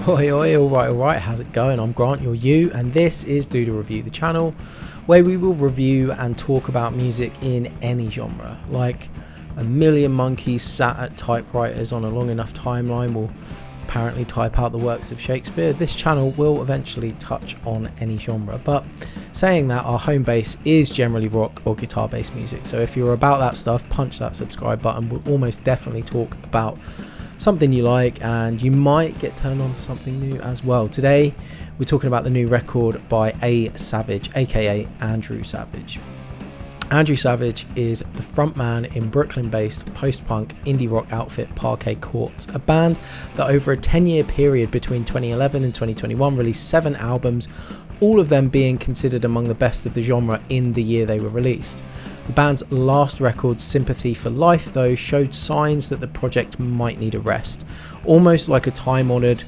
Oi, oi, alright, how's it going? I'm Grant, you're you, and this is Doodle Review, the channel where we will review and talk about music in any genre. Like a million monkeys sat at typewriters on a long enough timeline will apparently type out the works of Shakespeare. This channel will eventually touch on any genre, but saying that, our home base is generally rock or guitar based music, so if you're about that stuff, punch that subscribe button. We'll almost definitely talk about something you like, and you might get turned on to something new as well. Today we're talking about the new record by A Savage, aka Andrew Savage. Andrew Savage is the frontman in Brooklyn-based post-punk indie rock outfit PARQUET, a band that over a 10-year period between 2011 and 2021 released 7 albums, all of them being considered among the best of the genre in the year they were released. The band's last record, Sympathy for Life, though, showed signs that the project might need a rest, almost like a time-honoured,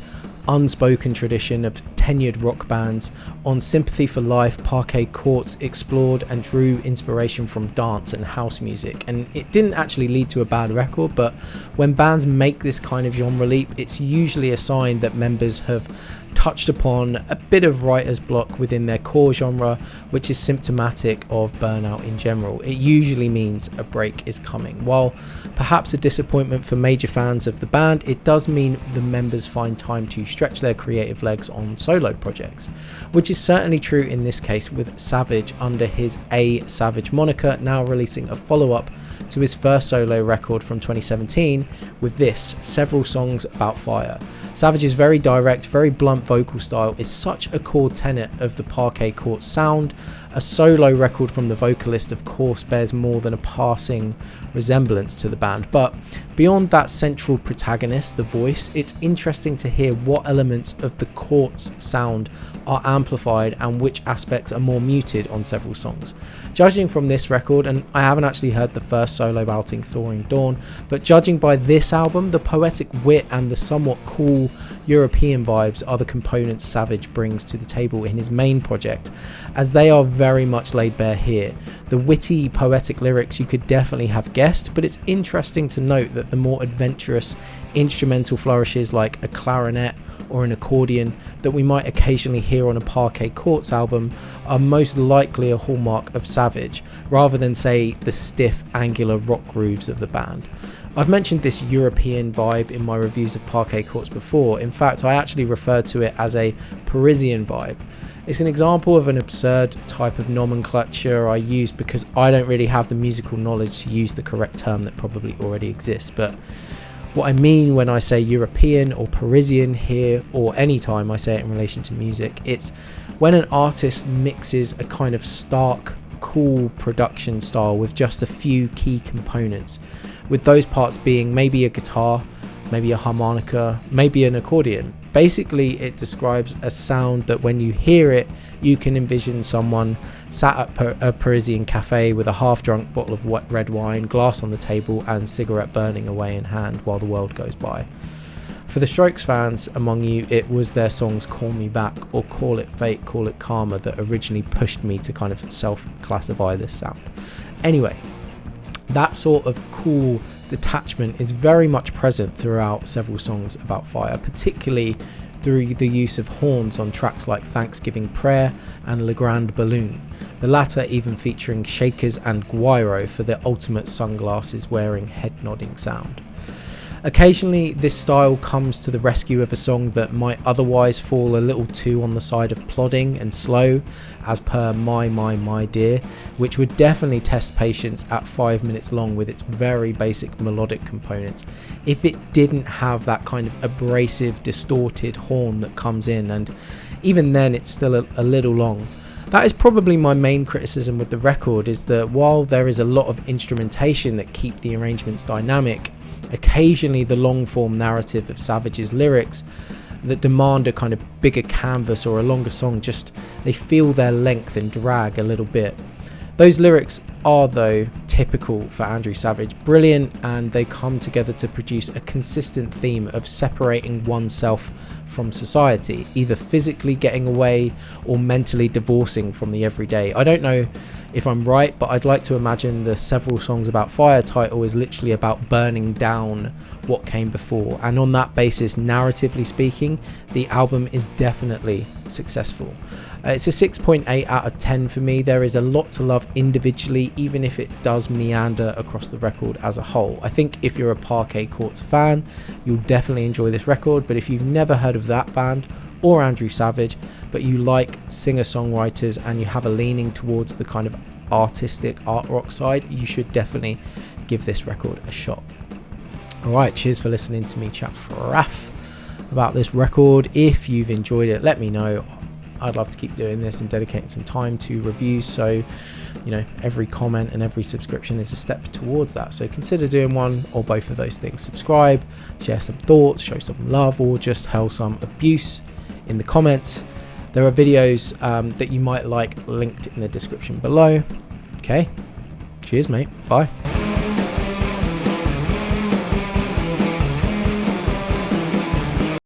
unspoken tradition of tenured rock bands. On Sympathy for Life, PARQUET explored and drew inspiration from dance and house music, and it didn't actually lead to a bad record, but when bands make this kind of genre leap, it's usually a sign that members have touched upon a bit of writer's block within their core genre, which is symptomatic of burnout in general. It usually means a break is coming. While perhaps a disappointment for major fans of the band, it does mean the members find time to stretch their creative legs on solo projects, which is certainly true in this case with Savage under his A Savage moniker, now releasing a follow-up to his first solo record from 2017 with this, Several Songs About Fire. Savage's very direct, very blunt vocal style is such a core tenet of the PARQUET sound. A solo record from the vocalist, of course, bears more than a passing resemblance to the band, but beyond that central protagonist, the voice, it's interesting to hear what elements of the Court's sound are amplified and which aspects are more muted on several songs. Judging from this record, and I haven't actually heard the first solo outing, Thawing Dawn, but judging by this album, the poetic wit and the somewhat cool European vibes are the components Savage brings to the table in his main project, as they are very much laid bare here. The witty, poetic lyrics you could definitely have guessed, but it's interesting to note that the more adventurous instrumental flourishes like a clarinet or an accordion that we might occasionally hear on a PARQUET album are most likely a hallmark of Savage, rather than, say, the stiff, angular rock grooves of the band. I've mentioned this European vibe in my reviews of PARQUET before. In fact, I actually refer to it as a Parisian vibe. It's an example of an absurd type of nomenclature I use because I don't really have the musical knowledge to use the correct term that probably already exists, but what I mean when I say European or Parisian here, or anytime I say it in relation to music, it's when an artist mixes a kind of stark, cool production style with just a few key components, with those parts being maybe a guitar, maybe a harmonica, maybe an accordion. Basically, it describes a sound that when you hear it, you can envision someone sat at a Parisian cafe with a half-drunk bottle of wet red wine, glass on the table, and cigarette burning away in hand while the world goes by. For the Strokes fans among you, it was their songs Call Me Back or Call It Fate, Call It Karma that originally pushed me to kind of self-classify this sound. Anyway, that sort of cool detachment is very much present throughout Several Songs About Fire, particularly through the use of horns on tracks like Thanksgiving Prayer and Le Grand Balloon, the latter even featuring shakers and guiro for the ultimate sunglasses wearing head nodding sound. Occasionally, this style comes to the rescue of a song that might otherwise fall a little too on the side of plodding and slow, as per My Dear, which would definitely test patience at 5 minutes long with its very basic melodic components, if it didn't have that kind of abrasive, distorted horn that comes in, and even then it's still a little long. That is probably my main criticism with the record, is that while there is a lot of instrumentation that keep the arrangements dynamic, occasionally the long form narrative of Savage's lyrics that demand a kind of bigger canvas or a longer song, just they feel their length and drag a little bit. Those lyrics are, though, typical for Andrew Savage, brilliant, and they come together to produce a consistent theme of separating oneself from society, either physically getting away or mentally divorcing from the everyday. I don't know if I'm right, but I'd like to imagine the Several Songs About Fire title is literally about burning down what came before, and on that basis, narratively speaking, the album is definitely successful. It's a 6.8 out of 10 for me. There is a lot to love individually, even if it does meander across the record as a whole. I think if you're a Parquet Courts fan, you'll definitely enjoy this record, but if you've never heard of that band or Andrew Savage, but you like singer-songwriters and you have a leaning towards the kind of artistic art rock side, you should definitely give this record a shot. Alright, cheers for listening to me chat fraff about this record. If you've enjoyed it, let me know. I'd love to keep doing this and dedicating some time to reviews, so you know, every comment and every subscription is a step towards that. So consider doing one or both of those things. Subscribe, share some thoughts, show some love, or just hurl some abuse in the comments. There are videos that you might like linked in the description below. Okay, cheers mate, bye.